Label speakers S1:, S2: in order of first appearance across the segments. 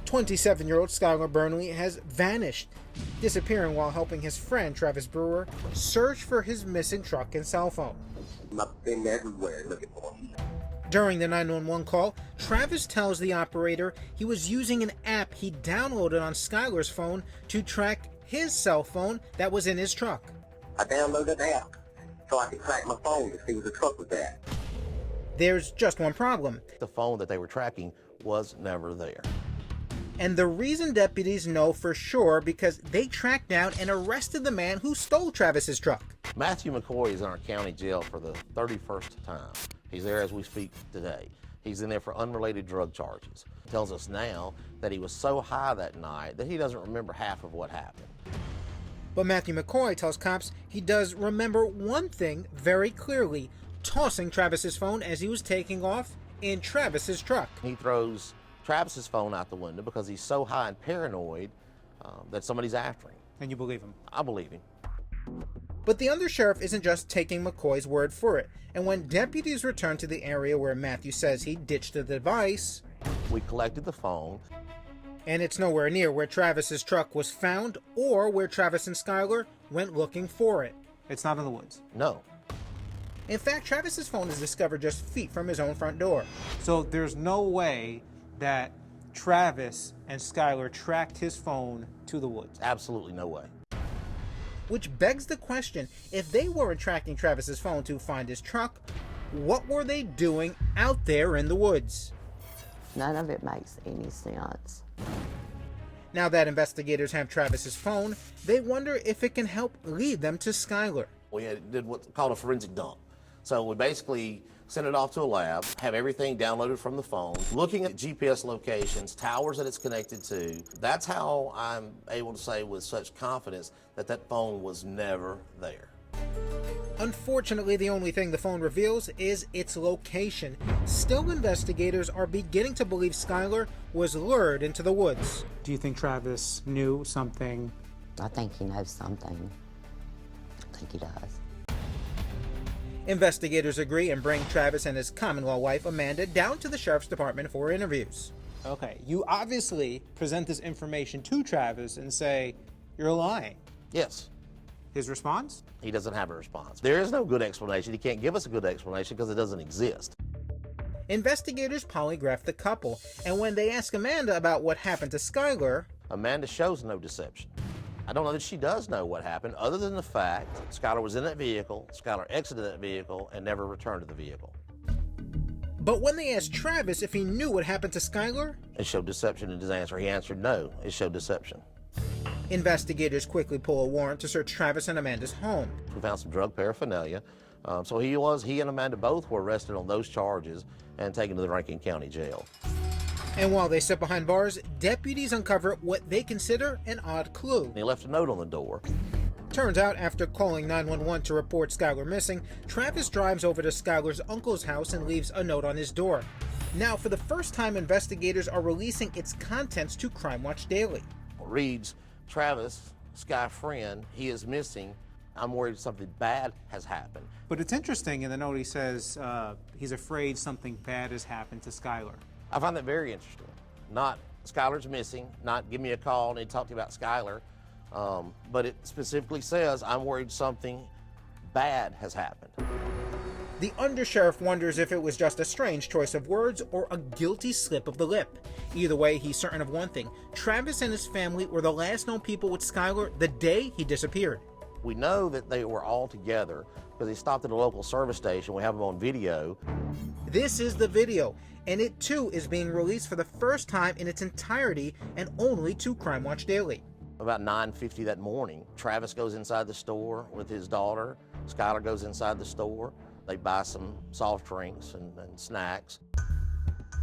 S1: 27-year-old Skylar Burnley has vanished, disappearing while helping his friend Travis Brewer search for his missing truck and cell phone.
S2: I've been everywhere looking for him.
S1: During the 911 call, Travis tells the operator he was using an app he downloaded on Skylar's phone to track his cell phone that was in his truck.
S2: I downloaded an app so I could track my phone to see where the truck was at.
S1: There's just one problem.
S3: The phone that they were tracking was never there.
S1: And the reason deputies know for sure because they tracked down and arrested the man who stole Travis's truck.
S3: Matthew McCoy is in our county jail for the 31st time. He's there as we speak today. He's in there for unrelated drug charges. He tells us now that he was so high that night that he doesn't remember half of what happened.
S1: But Matthew McCoy tells cops he does remember one thing very clearly: tossing Travis's phone as he was taking off in Travis's truck.
S3: He throws Travis's phone out the window because he's so high and paranoid that somebody's after him.
S1: And you believe him?
S3: I believe him.
S1: But the undersheriff isn't just taking McCoy's word for it. And when deputies returned to the area where Matthew says he ditched the device,
S3: we collected the phone.
S1: And it's nowhere near where Travis's truck was found or where Travis and Skylar went looking for it.
S4: It's not in the woods?
S3: No.
S1: In fact, Travis's phone is discovered just feet from his own front door.
S4: So there's no way that Travis and Skylar tracked his phone to the woods?
S3: Absolutely no way.
S1: Which begs the question, if they weren't tracking Travis's phone to find his truck, what were they doing out there in the woods?
S5: None of it makes any sense.
S1: Now that investigators have Travis's phone, they wonder if it can help lead them to Skylar.
S3: We did what's called a forensic dump. So we basically send it off to a lab, have everything downloaded from the phone, looking at GPS locations, towers that it's connected to. That's how I'm able to say with such confidence that that phone was never there.
S1: Unfortunately, the only thing the phone reveals is its location. Still, investigators are beginning to believe Skylar was lured into the woods.
S4: Do you think Travis knew something?
S5: I think he knows something. I think he does.
S1: Investigators agree and bring Travis and his common-law wife, Amanda, down to the sheriff's department for interviews.
S4: Okay, you obviously present this information to Travis and say, you're lying.
S3: Yes.
S4: His response?
S3: He doesn't have a response. There is no good explanation. He can't give us a good explanation because it doesn't exist.
S1: Investigators polygraph the couple, and when they ask Amanda about what happened to Skylar,
S3: Amanda shows no deception. I don't know that she does know what happened, other than the fact Skylar was in that vehicle, Skylar exited that vehicle, and never returned to the vehicle.
S1: But when they asked Travis if he knew what happened to Skylar,
S3: it showed deception in his answer. He answered no. It showed deception.
S1: Investigators quickly pull a warrant to search Travis and Amanda's home.
S3: We found some drug paraphernalia. So he and Amanda both were arrested on those charges and taken to the Rankin County Jail.
S1: And while they sit behind bars, deputies uncover what they consider an odd clue.
S3: He left a note on the door.
S1: Turns out, after calling 911 to report Skylar missing, Travis drives over to Skylar's uncle's house and leaves a note on his door. Now, for the first time, investigators are releasing its contents to Crime Watch Daily.
S3: It reads, Travis, Sky friend, he is missing. I'm worried something bad has happened.
S4: But it's interesting, in the note he says he's afraid something bad has happened to Skylar.
S3: I find that very interesting. Not Skylar's missing, not give me a call and talk to you about Skylar, but it specifically says I'm worried something bad has happened.
S1: The undersheriff wonders if it was just a strange choice of words or a guilty slip of the lip. Either way, he's certain of one thing: Travis and his family were the last known people with Skylar the day he disappeared.
S3: We know that they were all together because he stopped at a local service station. We have them on video.
S1: This is the video, and it too is being released for the first time in its entirety and only to Crime Watch Daily.
S3: About 9:50 that morning, Travis goes inside the store with his daughter. Skylar goes inside the store. They buy some soft drinks and snacks.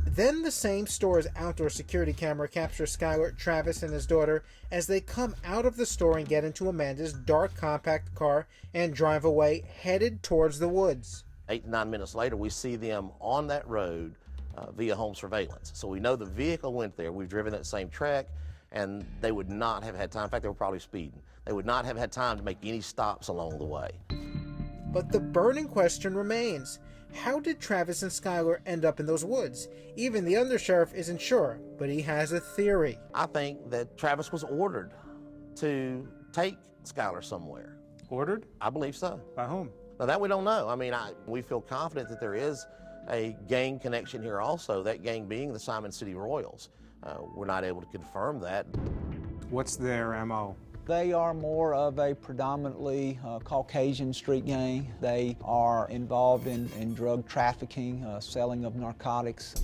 S1: Then the same store's outdoor security camera captures Skylar, Travis, and his daughter as they come out of the store and get into Amanda's dark compact car and drive away, headed towards the woods.
S3: 8 to 9 minutes later, we see them on that road via home surveillance. So we know the vehicle went there. We've driven that same track, and they would not have had time. In fact, they were probably speeding. They would not have had time to make any stops along the way.
S1: But the burning question remains. How did Travis and Skylar end up in those woods? Even the undersheriff isn't sure, but he has a theory.
S3: I think that Travis was ordered to take Skylar somewhere.
S4: Ordered?
S3: I believe so.
S4: By whom?
S3: Now that we don't know. I mean, we feel confident that there is a gang connection here also, that gang being the Simon City Royals. We're not able to confirm that.
S4: What's their MO?
S6: They are more of a predominantly Caucasian street gang. They are involved in drug trafficking, selling of narcotics.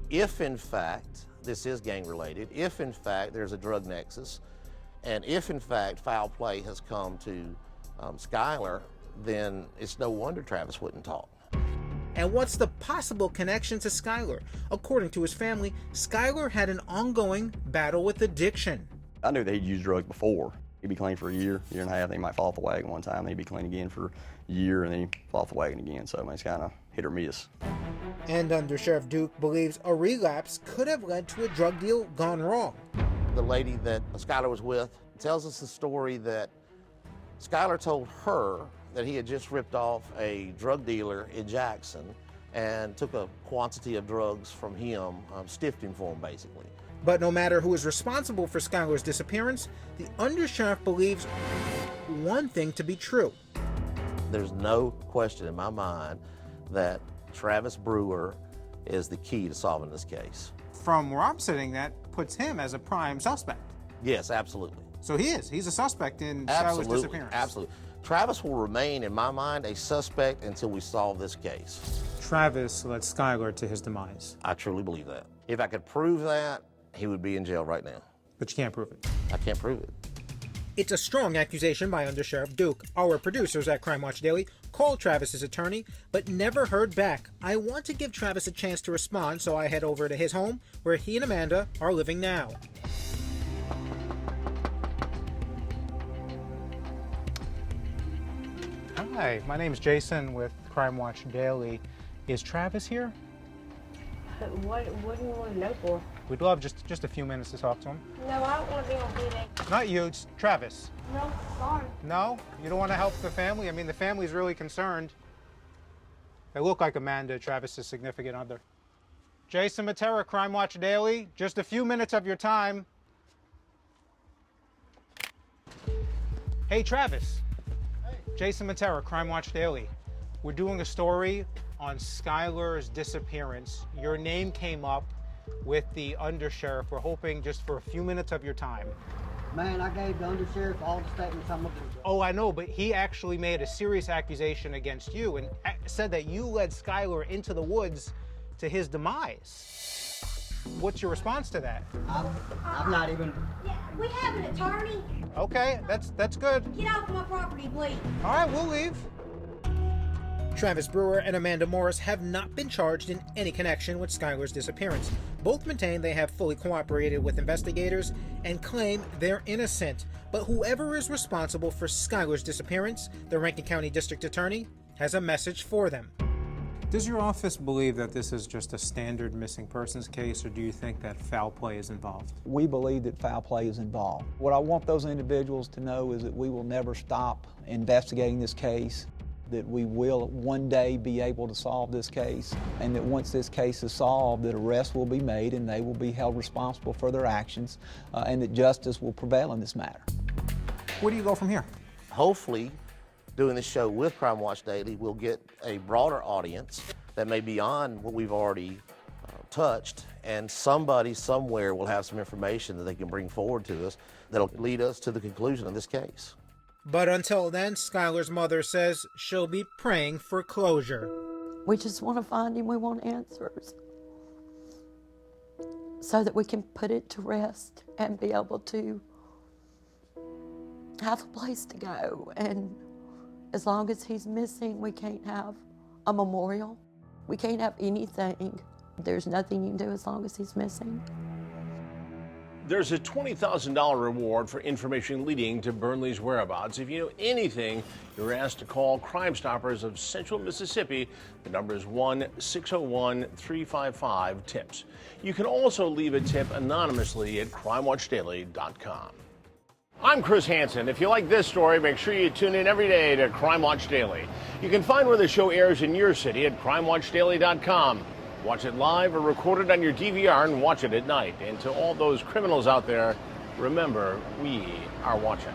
S3: If in fact this is gang related, if in fact there's a drug nexus, and if in fact foul play has come to Skylar, then it's no wonder Travis wouldn't talk.
S1: And what's the possible connection to Skylar? According to his family, Skylar had an ongoing battle with addiction.
S7: I knew that he'd used drugs before. He'd be clean for a year and a half, then he might fall off the wagon one time, then he'd be clean again for a year, and then he'd fall off the wagon again. So I mean, it's kind of hit or miss.
S1: And Under Sheriff Duke believes a relapse could have led to a drug deal gone wrong.
S3: The lady that Skylar was with tells us the story that Skylar told her that he had just ripped off a drug dealer in Jackson and took a quantity of drugs from him, stiffed him for him basically.
S1: But no matter who is responsible for Skylar's disappearance, the undersheriff believes one thing to be true.
S3: There's no question in my mind that Travis Brewer is the key to solving this case.
S4: From where I'm sitting, that puts him as a prime suspect.
S3: Yes, absolutely.
S4: So he's a suspect in Skylar's disappearance.
S3: Absolutely. Travis will remain, in my mind, a suspect until we solve this case.
S4: Travis led Skylar to his demise.
S3: I truly believe that. If I could prove that, he would be in jail right now.
S4: But you can't prove it.
S3: I can't prove it.
S1: It's a strong accusation by Undersheriff Duke. Our producers at Crime Watch Daily called Travis's attorney, but never heard back. I want to give Travis a chance to respond, so I head over to his home, where he and Amanda are living now.
S4: Hi, my name's Jason with Crime Watch Daily. Is Travis here?
S8: What do you want to know for?
S4: We'd love just a few minutes to talk to him.
S8: No, I don't want to be on TV.
S4: Not you, it's Travis.
S8: No, sorry.
S4: No? You don't want to help the family? I mean, the family's really concerned. They look like Amanda, Travis's significant other. Jason Mattera, Crime Watch Daily. Just a few minutes of your time. Hey, Travis. Hey. Jason Mattera, Crime Watch Daily. We're doing a story on SKYLAR'S disappearance. Your name came up with the undersheriff. We're hoping just for a few minutes of your time.
S9: Man, I gave the undersheriff all the statements I'm looking for.
S4: Oh, I know, but he actually made a serious accusation against you and said that you led Skylar into the woods to his demise. What's your response to that?
S9: I'm not even...
S8: Yeah, we have an attorney.
S4: Okay, that's good.
S8: Get off my property, please.
S4: All right, we'll leave.
S1: Travis Brewer and Amanda Morris have not been charged in any connection with Skylar's disappearance. Both maintain they have fully cooperated with investigators and claim they're innocent. But whoever is responsible for Skylar's disappearance, the Rankin County District Attorney, has a message for them.
S4: Does your office believe that this is just a standard missing persons case, or do you think that foul play is involved?
S6: We believe that foul play is involved. What I want those individuals to know is that we will never stop investigating this case, that we will one day be able to solve this case, and that once this case is solved, that arrests will be made and they will be held responsible for their actions, and that justice will prevail in this matter.
S4: Where do you go from here?
S3: Hopefully, doing this show with Crime Watch Daily, we'll get a broader audience that may be beyond what we've already touched, and somebody somewhere will have some information that they can bring forward to us that'll lead us to the conclusion of this case.
S1: But until then, Skylar's mother says she'll be praying for closure.
S5: We just want to find him. We want answers so that we can put it to rest and be able to have a place to go. And as long as he's missing, we can't have a memorial. We can't have anything. There's nothing you can do as long as he's missing.
S10: There's a $20,000 reward for information leading to Burnley's whereabouts. If you know anything, you're asked to call Crime Stoppers of Central Mississippi. The number is 1-601-355-TIPS. You can also leave a tip anonymously at crimewatchdaily.com. I'm Chris Hansen. If you like this story, make sure you tune in every day to Crime Watch Daily. You can find where the show airs in your city at crimewatchdaily.com. Watch it live or record it on your DVR and watch it at night. And to all those criminals out there, remember, we are watching.